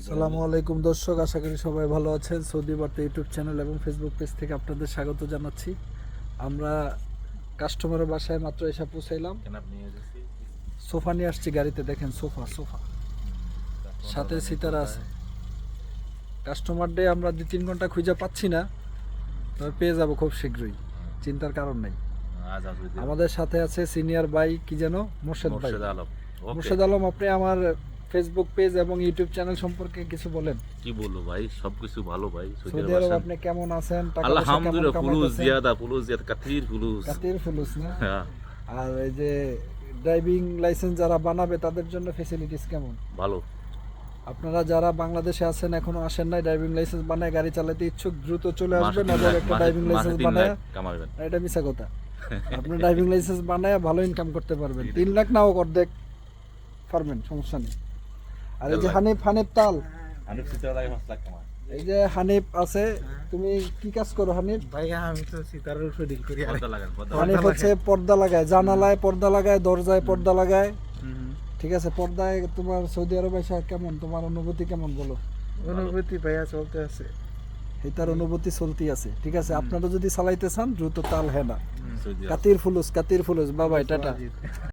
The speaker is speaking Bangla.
আসসালামু আলাইকুম দর্শক, আশা করি সবাই ভালো আছেন। সৌদি বার্তা ইউটিউব চ্যানেল এবং ফেসবুক পেজ থেকে আপনাদের স্বাগত জানাচ্ছি। আমরা কাস্টমারের বাসায় মাত্র এসে পৌঁছাইলাম। সোফা নিয়ে আসছি গাড়িতে, দেখেন সোফা সাথে সিতারা আছে। কাস্টমার ডে আমরা 2-3 ঘন্টা খুঁজে পাচ্ছি না, তবে পেয়ে যাব খুব শীঘ্রই, চিন্তার কারণ নেই। আমাদের সাথে আছে সিনিয়র ভাই, কি যেন, মোর্শেদ ভাই। মোর্শেদ আলম, আপনি আমার ফেসবুক পেজ এবং ইউটিউব চ্যানেল সম্পর্কে কিছু বলেন। কি বলবো ভাই, সবকিছু ভালো ভাই। সৌদি আরব আপনি কেমন আছেন? টাকা পয়সা কেমন আলহামদুলিল্লাহ, ফুলুস কামাইতেছেন? জিয়াদা কাতির ফুলুস। কাতির ফুলুস না? হ্যাঁ, আর এই যে ড্রাইভিং লাইসেন্স যারা বানাবে তাদের জন্য ফ্যাসিলিটিস কেমন? ভালো। আপনারা যারা বাংলাদেশে আছেন, এখনো আসেন নাই, ড্রাইভিং লাইসেন্স বানায় গাড়ি চালাতে ইচ্ছুক, দ্রুত চলে আসবেন। নজর একটা ড্রাইভিং লাইসেন্স বানায়, কামাবেন। এটা মিছা কথা। আপনি ড্রাইভিং লাইসেন্স বানায় ভালো ইনকাম করতে পারবেন। 3 লাখ নাও অর্ধেক পারবেন, সমস্যা নেই। আর এই যে হানিফ তাল, আমি সিতারা লাগে 5 লাখ কামাই। এই যে হানিফ আছে, তুমি কি কাজ করো হানিফ? ভাইয়া আমি তো সিতারের উপরে ডিল করি। পর্দা লাগান, পর্দা হানিফ হচ্ছে পর্দা লাগায়, জানালায় পর্দা লাগায়, দরজায় পর্দা লাগায়। ঠিক আছে, পর্দায় তোমার সৌদি আরবে এসে কেমন, তোমার অনুভূতি কেমন বলো? অনুভূতি ভাইয়া চলতে আছে। এটার অনুভূতি চলতি আছে। ঠিক আছে, আপনারা যদি চালাইতে চান দ্রুত তাল হেনা। সৌদি আরব। কাতির ফুলুস বাবাই, টাটা।